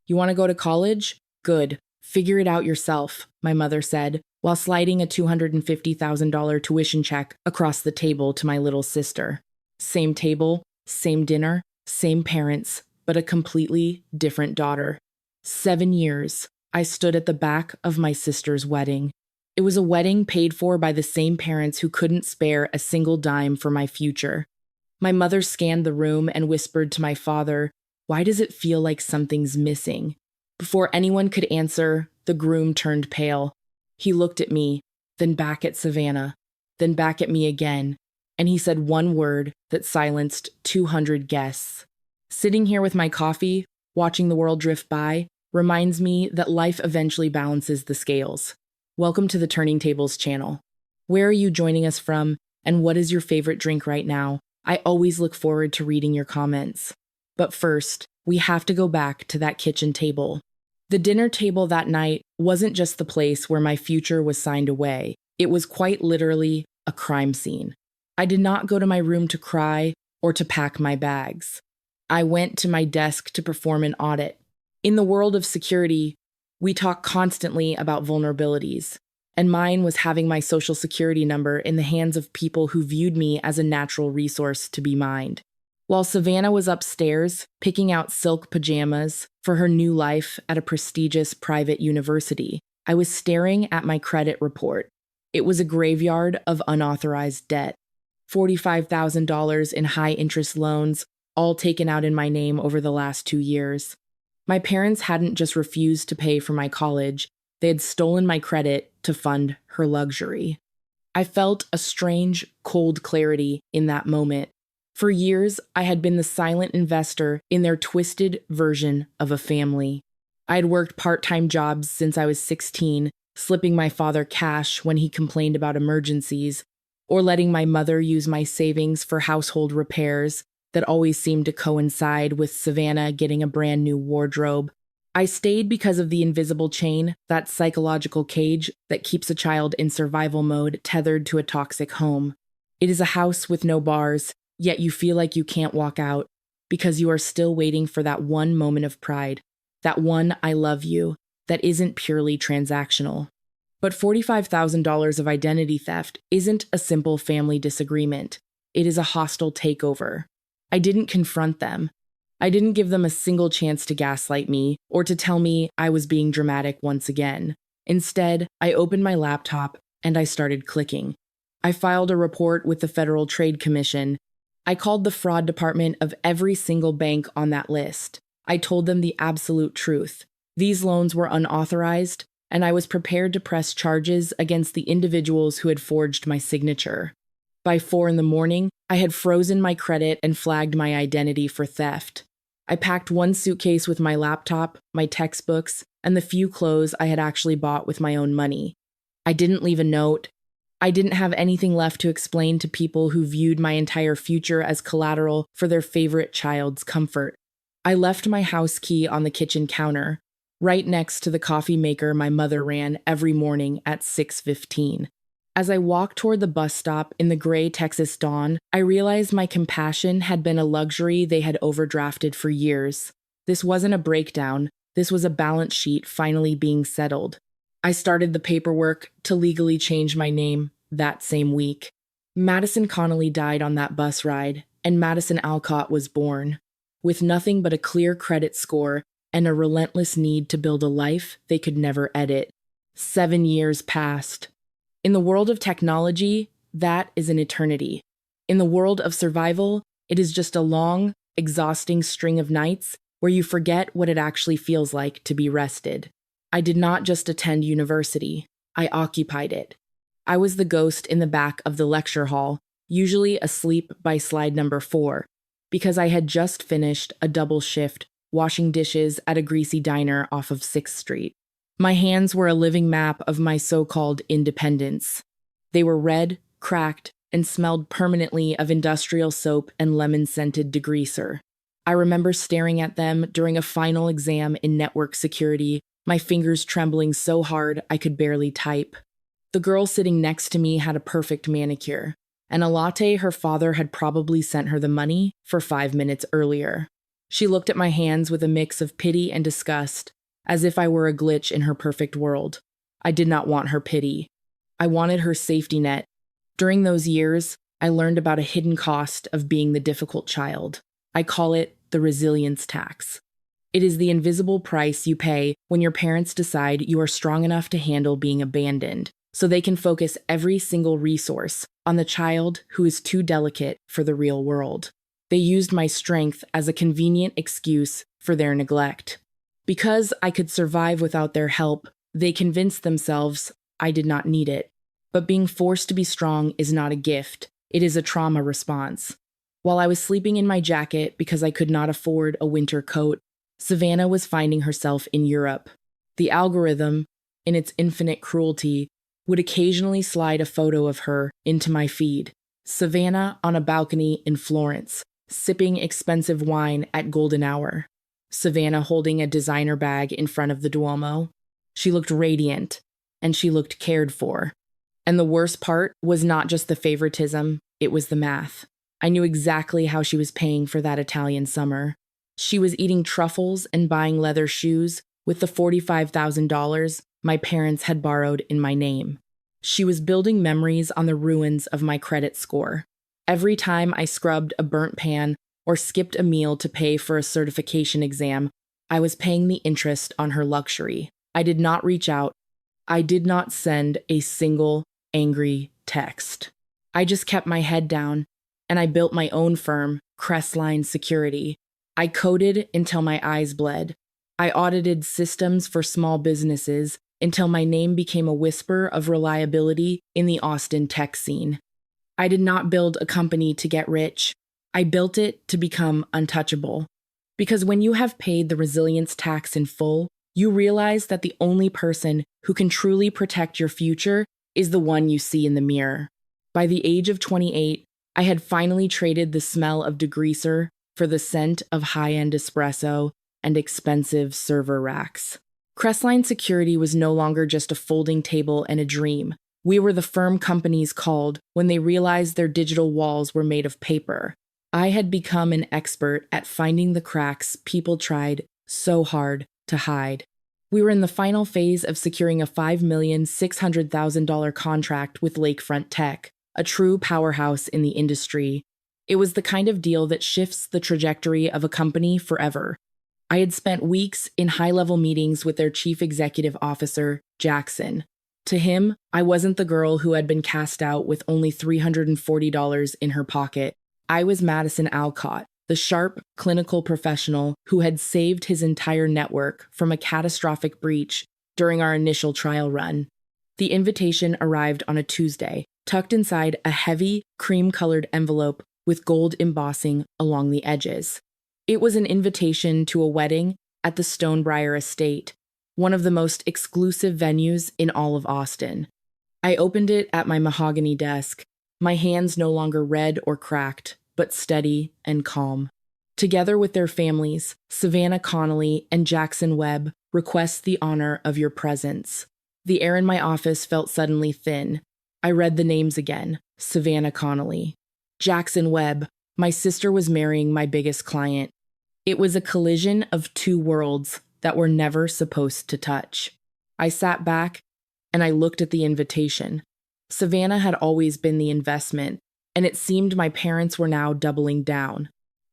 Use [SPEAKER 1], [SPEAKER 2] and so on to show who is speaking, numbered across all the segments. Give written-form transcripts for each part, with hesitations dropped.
[SPEAKER 1] You want to go to college? Good. Figure it out yourself, my mother said, while sliding a $250,000 tuition check across the table to my little sister. Same table, same dinner, same parents, but a completely different daughter. 7 years, I stood at the back of my sister's wedding. It was a wedding paid for by the same parents who couldn't spare a single dime for my future. My mother scanned the room and whispered to my father, "Why does it feel like something's missing?" Before anyone could answer, the groom turned pale. He looked at me, then back at Savannah, then back at me again, and he said one word that silenced 200 guests. Sitting here with my coffee, watching the world drift by, reminds me that life eventually balances the scales. Welcome to the Turning Tables channel. Where are you joining us from, and what is your favorite drink right now? I always look forward to reading your comments. But first, we have to go back to that kitchen table. The dinner table that night wasn't just the place where my future was signed away. It was quite literally a crime scene. I did not go to my room to cry or to pack my bags. I went to my desk to perform an audit. In the world of security, we talk constantly about vulnerabilities, and mine was having my social security number in the hands of people who viewed me as a natural resource to be mined. While Savannah was upstairs, picking out silk pajamas for her new life at a prestigious private university, I was staring at my credit report. It was a graveyard of unauthorized debt. $45,000 in high-interest loans, all taken out in my name over the last 2 years. My parents hadn't just refused to pay for my college, they had stolen my credit to fund her luxury. I felt a strange, cold clarity in that moment. For years, I had been the silent investor in their twisted version of a family. I had worked part-time jobs since I was 16, slipping my father cash when he complained about emergencies, or letting my mother use my savings for household repairs that always seemed to coincide with Savannah getting a brand new wardrobe. I stayed because of the invisible chain, that psychological cage that keeps a child in survival mode tethered to a toxic home. It is a house with no bars, yet you feel like you can't walk out because you are still waiting for that one moment of pride, that one "I love you" that isn't purely transactional. But $45,000 of identity theft isn't a simple family disagreement. It is a hostile takeover. I didn't confront them. I didn't give them a single chance to gaslight me or to tell me I was being dramatic once again. Instead, I opened my laptop and I started clicking. I filed a report with the Federal Trade Commission. I called the fraud department of every single bank on that list. I told them the absolute truth. These loans were unauthorized, and I was prepared to press charges against the individuals who had forged my signature. By 4 a.m, I had frozen my credit and flagged my identity for theft. I packed one suitcase with my laptop, my textbooks, and the few clothes I had actually bought with my own money. I didn't leave a note. I didn't have anything left to explain to people who viewed my entire future as collateral for their favorite child's comfort. I left my house key on the kitchen counter, right next to the coffee maker my mother ran every morning at 6:15. As I walked toward the bus stop in the gray Texas dawn, I realized my compassion had been a luxury they had overdrafted for years. This wasn't a breakdown, this was a balance sheet finally being settled. I started the paperwork to legally change my name that same week. Madison Connolly died on that bus ride, and Madison Alcott was born, with nothing but a clear credit score and a relentless need to build a life they could never edit. 7 years passed. In the world of technology, that is an eternity. In the world of survival, it is just a long, exhausting string of nights where you forget what it actually feels like to be rested. I did not just attend university, I occupied it. I was the ghost in the back of the lecture hall, usually asleep by slide number 4, because I had just finished a double shift washing dishes at a greasy diner off of 6th Street. My hands were a living map of my so-called independence. They were red, cracked, and smelled permanently of industrial soap and lemon-scented degreaser. I remember staring at them during a final exam in network security, my fingers trembling so hard I could barely type. The girl sitting next to me had a perfect manicure, and a latte her father had probably sent her the money for 5 minutes earlier. She looked at my hands with a mix of pity and disgust, as if I were a glitch in her perfect world. I did not want her pity. I wanted her safety net. During those years, I learned about a hidden cost of being the difficult child. I call it the resilience tax. It is the invisible price you pay when your parents decide you are strong enough to handle being abandoned, so they can focus every single resource on the child who is too delicate for the real world. They used my strength as a convenient excuse for their neglect. Because I could survive without their help, they convinced themselves I did not need it. But being forced to be strong is not a gift, it is a trauma response. While I was sleeping in my jacket because I could not afford a winter coat, Savannah was finding herself in Europe. The algorithm, in its infinite cruelty, would occasionally slide a photo of her into my feed. Savannah on a balcony in Florence, sipping expensive wine at golden hour. Savannah holding a designer bag in front of the Duomo. She looked radiant, and she looked cared for. And the worst part was not just the favoritism, it was the math. I knew exactly how she was paying for that Italian summer. She was eating truffles and buying leather shoes with the $45,000 my parents had borrowed in my name. She was building memories on the ruins of my credit score. Every time I scrubbed a burnt pan or skipped a meal to pay for a certification exam, I was paying the interest on her luxury. I did not reach out. I did not send a single angry text. I just kept my head down, and I built my own firm, Crestline Security. I coded until my eyes bled. I audited systems for small businesses until my name became a whisper of reliability in the Austin tech scene. I did not build a company to get rich. I built it to become untouchable. Because when you have paid the resilience tax in full, you realize that the only person who can truly protect your future is the one you see in the mirror. By the age of 28, I had finally traded the smell of degreaser for the scent of high-end espresso and expensive server racks. Crestline Security was no longer just a folding table and a dream. We were the firm companies called when they realized their digital walls were made of paper. I had become an expert at finding the cracks people tried so hard to hide. We were in the final phase of securing a $5,600,000 contract with Lakefront Tech, a true powerhouse in the industry. It was the kind of deal that shifts the trajectory of a company forever. I had spent weeks in high-level meetings with their chief executive officer, Jackson. To him, I wasn't the girl who had been cast out with only $340 in her pocket. I was Madison Alcott, the sharp, clinical professional who had saved his entire network from a catastrophic breach during our initial trial run. The invitation arrived on a Tuesday, tucked inside a heavy, cream-colored envelope with gold embossing along the edges. It was an invitation to a wedding at the Stonebriar Estate, one of the most exclusive venues in all of Austin. I opened it at my mahogany desk, my hands no longer red or cracked, but steady and calm. Together with their families, Savannah Connolly and Jackson Webb request the honor of your presence. The air in my office felt suddenly thin. I read the names again. Savannah Connolly. Jackson Webb. My sister was marrying my biggest client. It was a collision of two worlds that were never supposed to touch. I sat back and I looked at the invitation. Savannah had always been the investment, and it seemed my parents were now doubling down.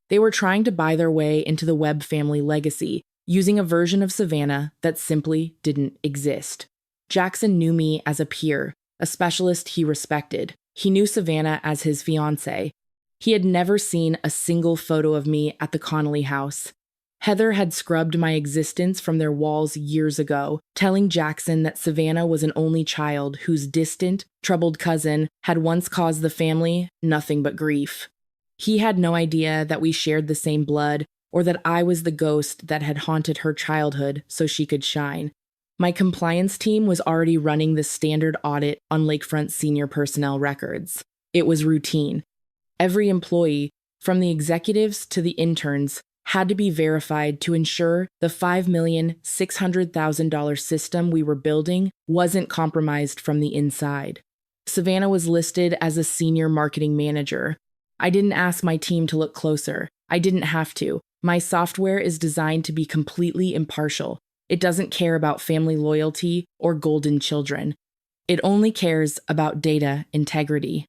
[SPEAKER 1] They were trying to buy their way into the Webb family legacy, using a version of Savannah that simply didn't exist. Jackson knew me as a peer, a specialist he respected. He knew Savannah as his fiancée. He had never seen a single photo of me at the Connolly house. Heather had scrubbed my existence from their walls years ago, telling Jackson that Savannah was an only child whose distant, troubled cousin had once caused the family nothing but grief. He had no idea that we shared the same blood or that I was the ghost that had haunted her childhood so she could shine. My compliance team was already running the standard audit on Lakefront senior personnel records. It was routine. Every employee, from the executives to the interns, had to be verified to ensure the $5,600,000 system we were building wasn't compromised from the inside. Savannah was listed as a senior marketing manager. I didn't ask my team to look closer. I didn't have to. My software is designed to be completely impartial. It doesn't care about family loyalty or golden children. It only cares about data integrity.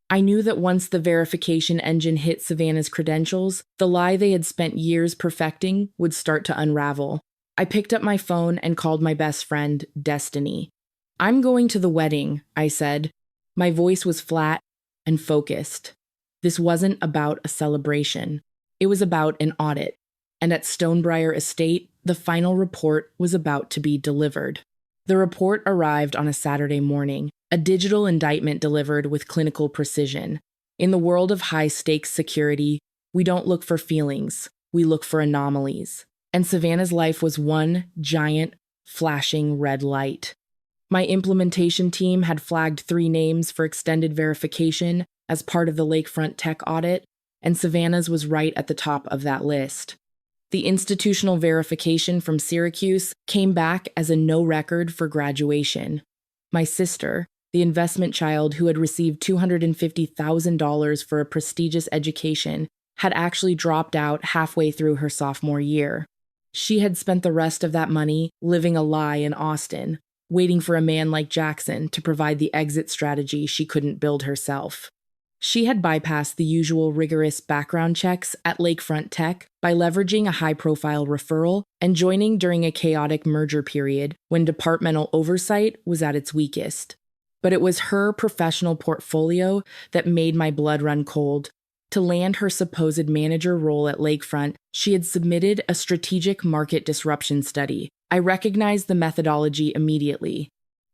[SPEAKER 1] I knew that once the verification engine hit Savannah's credentials, the lie they had spent years perfecting would start to unravel. I picked up my phone and called my best friend, Destiny. "I'm going to the wedding," I said. My voice was flat and focused. This wasn't about a celebration. It was about an audit. And at Stonebriar Estate, the final report was about to be delivered. The report arrived on a Saturday morning, a digital indictment delivered with clinical precision. In the world of high-stakes security, we don't look for feelings, we look for anomalies. And Savannah's life was one giant, flashing red light. My implementation team had flagged 3 names for extended verification as part of the Lakefront Tech audit, and Savannah's was right at the top of that list. The institutional verification from Syracuse came back as a no record for graduation. My sister, the investment child who had received $250,000 for a prestigious education, had actually dropped out halfway through her sophomore year. She had spent the rest of that money living a lie in Austin, waiting for a man like Jackson to provide the exit strategy she couldn't build herself. She had bypassed the usual rigorous background checks at Lakefront Tech by leveraging a high-profile referral and joining during a chaotic merger period when departmental oversight was at its weakest. But it was her professional portfolio that made my blood run cold. To land her supposed manager role at Lakefront, she had submitted a strategic market disruption study. I recognized the methodology immediately.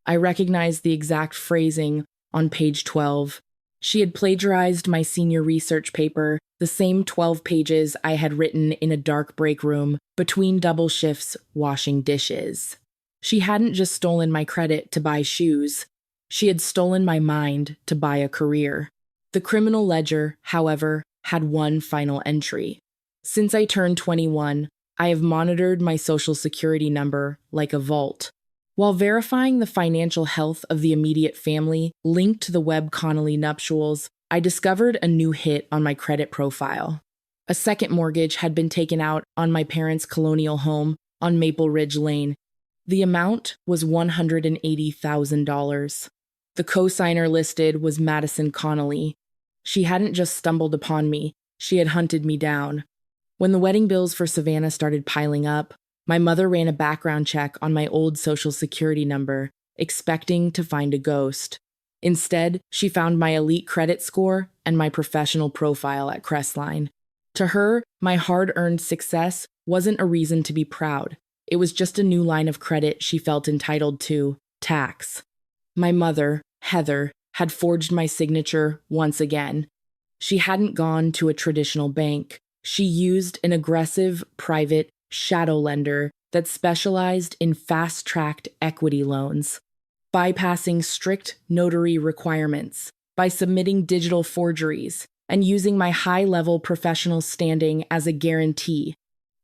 [SPEAKER 1] I recognized the exact phrasing on page 12. She had plagiarized my senior research paper, the same 12 pages I had written in a dark break room between double shifts washing dishes. She hadn't just stolen my credit to buy shoes. She had stolen my mind to buy a career. The criminal ledger, however, had one final entry. Since I turned 21, I have monitored my social security number like a vault. While verifying the financial health of the immediate family linked to the Webb Connolly nuptials, I discovered a new hit on my credit profile. A second mortgage had been taken out on my parents' colonial home on Maple Ridge Lane. The amount was $180,000. The cosigner listed was Madison Connolly. She hadn't just stumbled upon me, she had hunted me down. When the wedding bills for Savannah started piling up, my mother ran a background check on my old social security number, expecting to find a ghost. Instead, she found my elite credit score and my professional profile at Crestline. To her, my hard-earned success wasn't a reason to be proud. It was just a new line of credit she felt entitled to, tax. My mother, Heather, had forged my signature once again. She hadn't gone to a traditional bank. She used an aggressive, private shadow lender that specialized in fast-tracked equity loans, bypassing strict notary requirements by submitting digital forgeries and using my high-level professional standing as a guarantee.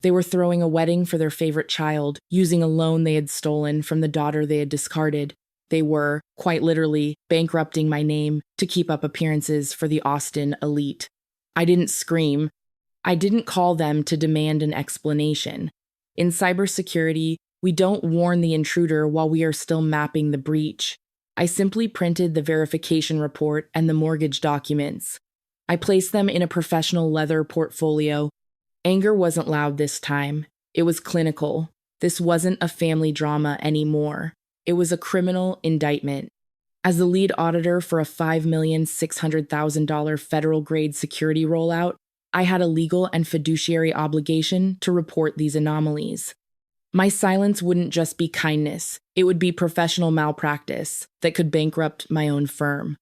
[SPEAKER 1] They were throwing a wedding for their favorite child, using a loan they had stolen from the daughter they had discarded. They were, quite literally, bankrupting my name to keep up appearances for the Austin elite. I didn't scream. I didn't call them to demand an explanation. In cybersecurity, we don't warn the intruder while we are still mapping the breach. I simply printed the verification report and the mortgage documents. I placed them in a professional leather portfolio. Anger wasn't loud this time. It was clinical. This wasn't a family drama anymore. It was a criminal indictment. As the lead auditor for a $5,600,000 federal-grade security rollout, I had a legal and fiduciary obligation to report these anomalies. My silence wouldn't just be kindness, it would be professional malpractice that could bankrupt my own firm.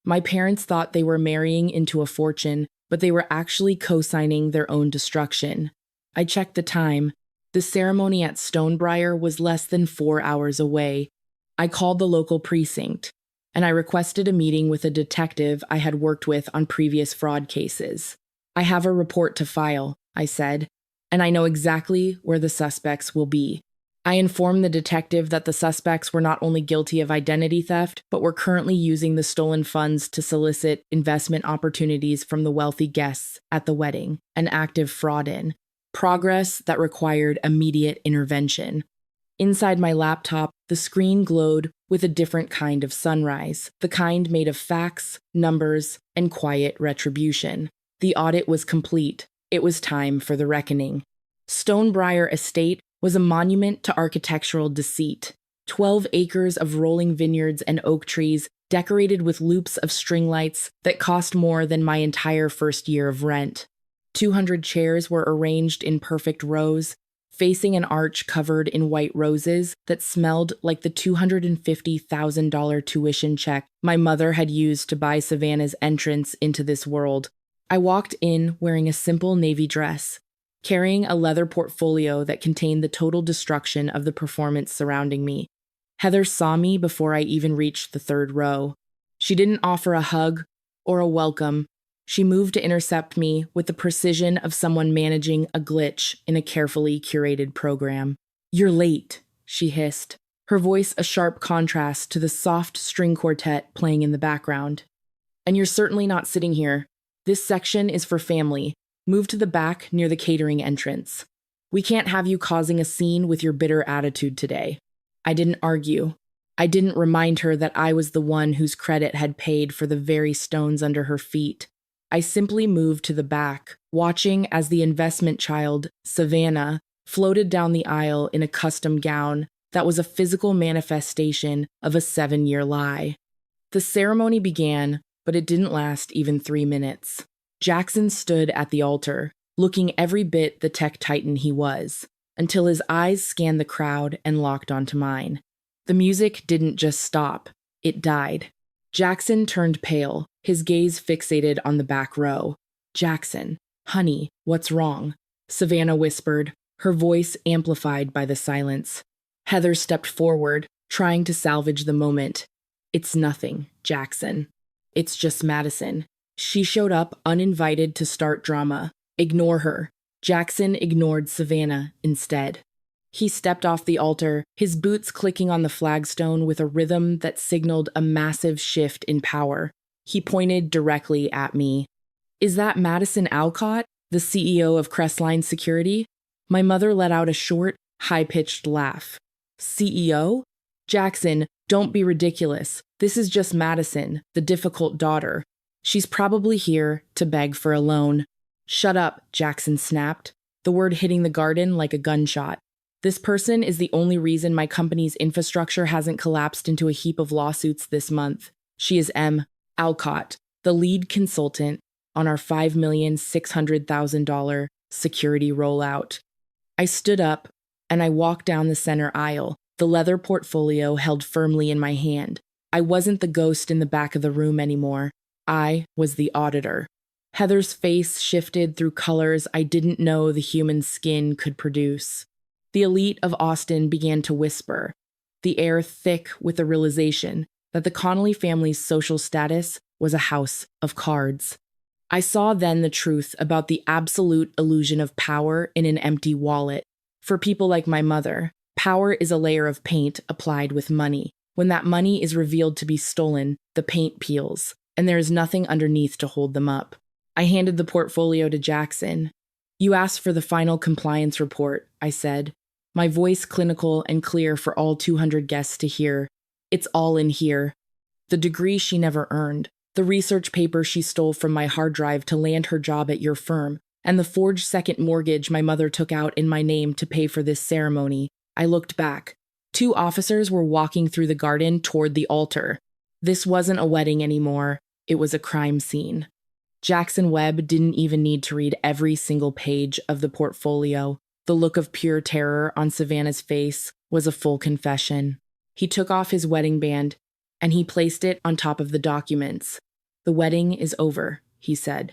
[SPEAKER 1] My parents thought they were marrying into a fortune, but they were actually co-signing their own destruction. I checked the time. The ceremony at Stonebriar was less than 4 hours away. I called the local precinct, and I requested a meeting with a detective I had worked with on previous fraud cases. "I have a report to file," I said, "and I know exactly where the suspects will be." I informed the detective that the suspects were not only guilty of identity theft, but were currently using the stolen funds to solicit investment opportunities from the wealthy guests at the wedding, an active fraud in. progress that required immediate intervention. Inside my laptop, the screen glowed with a different kind of sunrise, the kind made of facts, numbers, and quiet retribution. The audit was complete. It was time for the reckoning. Stonebriar Estate was a monument to architectural deceit. 12 acres of rolling vineyards and oak trees decorated with loops of string lights that cost more than my entire first year of rent. 200 chairs were arranged in perfect rows, facing an arch covered in white roses that smelled like the $250,000 tuition check my mother had used to buy Savannah's entrance into this world. I walked in wearing a simple navy dress, carrying a leather portfolio that contained the total destruction of the performance surrounding me. Heather saw me before I even reached the third row. She didn't offer a hug or a welcome. She moved to intercept me with the precision of someone managing a glitch in a carefully curated program. "You're late," she hissed, her voice a sharp contrast to the soft string quartet playing in the background. "And you're certainly not sitting here. This section is for family. Move to the back near the catering entrance. We can't have you causing a scene with your bitter attitude today." I didn't argue. I didn't remind her that I was the one whose credit had paid for the very stones under her feet. I simply moved to the back, watching as the investment child, Savannah, floated down the aisle in a custom gown that was a physical manifestation of a 7-year lie. The ceremony began, but it didn't last even 3 minutes. Jackson stood at the altar, looking every bit the tech titan he was, until his eyes scanned the crowd and locked onto mine. The music didn't just stop, it died. Jackson turned pale, his gaze fixated on the back row. "Jackson, honey, what's wrong?" Savannah whispered, her voice amplified by the silence. Heather stepped forward, trying to salvage the moment. "It's nothing, Jackson. It's just Madison. She showed up uninvited to start drama. Ignore her." Jackson ignored Savannah instead. He stepped off the altar, his boots clicking on the flagstone with a rhythm that signaled a massive shift in power. He pointed directly at me. "Is that Madison Alcott, the CEO of Crestline Security?" My mother let out a short, high-pitched laugh. "CEO? Jackson, don't be ridiculous. This is just Madison, the difficult daughter. She's probably here to beg for a loan." "Shut up," Jackson snapped, the word hitting the garden like a gunshot. "This person is the only reason my company's infrastructure hasn't collapsed into a heap of lawsuits this month. She is M. Alcott, the lead consultant on our $5,600,000 security rollout." I stood up, and I walked down the center aisle, the leather portfolio held firmly in my hand. I wasn't the ghost in the back of the room anymore. I was the auditor. Heather's face shifted through colors I didn't know the human skin could produce. The elite of Austin began to whisper, the air thick with the realization that the Connolly family's social status was a house of cards. I saw then the truth about the absolute illusion of power in an empty wallet. For people like my mother, power is a layer of paint applied with money. When that money is revealed to be stolen, the paint peels, and there is nothing underneath to hold them up. I handed the portfolio to Jackson. "You asked for the final compliance report," I said, my voice clinical and clear for all 200 guests to hear. "It's all in here. The degree she never earned, the research paper she stole from my hard drive to land her job at your firm, and the forged second mortgage my mother took out in my name to pay for this ceremony." I looked back. 2 officers were walking through the garden toward the altar. This wasn't a wedding anymore. It was a crime scene. Jackson Webb didn't even need to read every single page of the portfolio. The look of pure terror on Savannah's face was a full confession. He took off his wedding band, and he placed it on top of the documents. "The wedding is over," he said.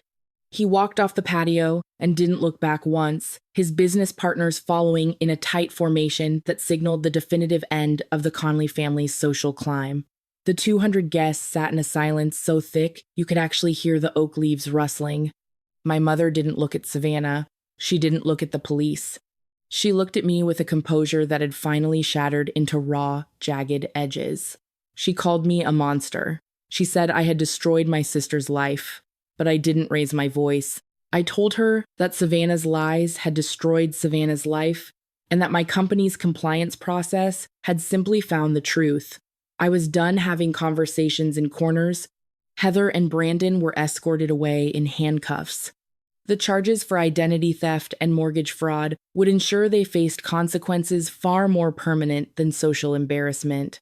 [SPEAKER 1] He walked off the patio and didn't look back once, his business partners following in a tight formation that signaled the definitive end of the Connolly family's social climb. The 200 guests sat in a silence so thick you could actually hear the oak leaves rustling. My mother didn't look at Savannah. She didn't look at the police. She looked at me with a composure that had finally shattered into raw, jagged edges. She called me a monster. She said I had destroyed my sister's life, but I didn't raise my voice. I told her that Savannah's lies had destroyed Savannah's life and that my company's compliance process had simply found the truth. I was done having conversations in corners. Heather and Brandon were escorted away in handcuffs. The charges for identity theft and mortgage fraud would ensure they faced consequences far more permanent than social embarrassment.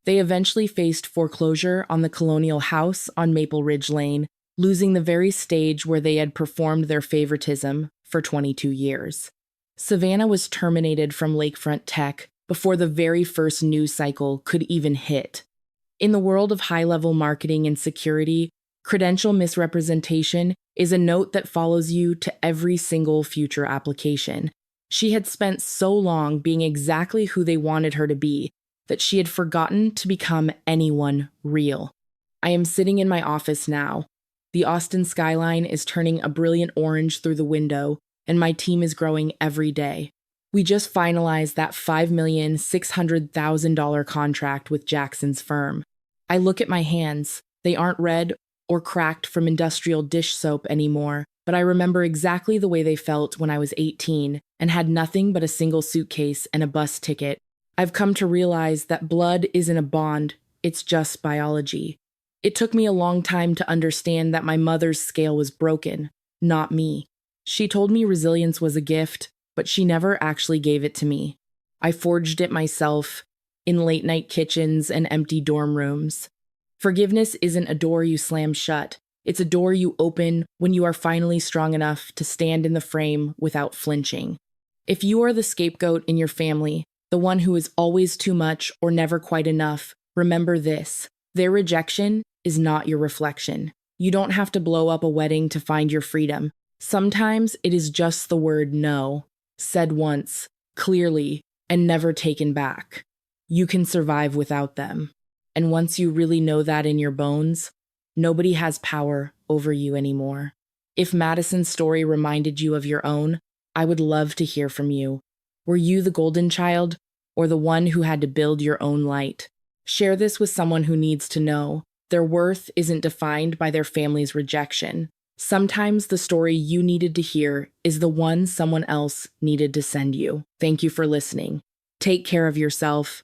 [SPEAKER 1] They eventually faced foreclosure on the colonial house on Maple Ridge Lane, losing the very stage where they had performed their favoritism for 22 years. Savannah was terminated from Lakefront Tech before the very first news cycle could even hit. In the world of high-level marketing and security, credential misrepresentation is a note that follows you to every single future application. She had spent so long being exactly who they wanted her to be that she had forgotten to become anyone real. I am sitting in my office now. The Austin skyline is turning a brilliant orange through the window, and my team is growing every day. We just finalized that $5,600,000 contract with Jackson's firm. I look at my hands. They aren't red or cracked from industrial dish soap anymore, but I remember exactly the way they felt when I was 18 and had nothing but a single suitcase and a bus ticket. I've come to realize that blood isn't a bond, it's just biology. It took me a long time to understand that my mother's scale was broken, not me. She told me resilience was a gift, but she never actually gave it to me. I forged it myself in late-night kitchens and empty dorm rooms. Forgiveness isn't a door you slam shut. It's a door you open when you are finally strong enough to stand in the frame without flinching. If you are the scapegoat in your family, the one who is always too much or never quite enough, remember this: their rejection is not your reflection. You don't have to blow up a wedding to find your freedom. Sometimes it is just the word no, said once, clearly, and never taken back. You can survive without them. And once you really know that in your bones, nobody has power over you anymore. If Madison's story reminded you of your own, I would love to hear from you. Were you the golden child or the one who had to build your own light? Share this with someone who needs to know. Their worth isn't defined by their family's rejection. Sometimes the story you needed to hear is the one someone else needed to send you. Thank you for listening. Take care of yourself,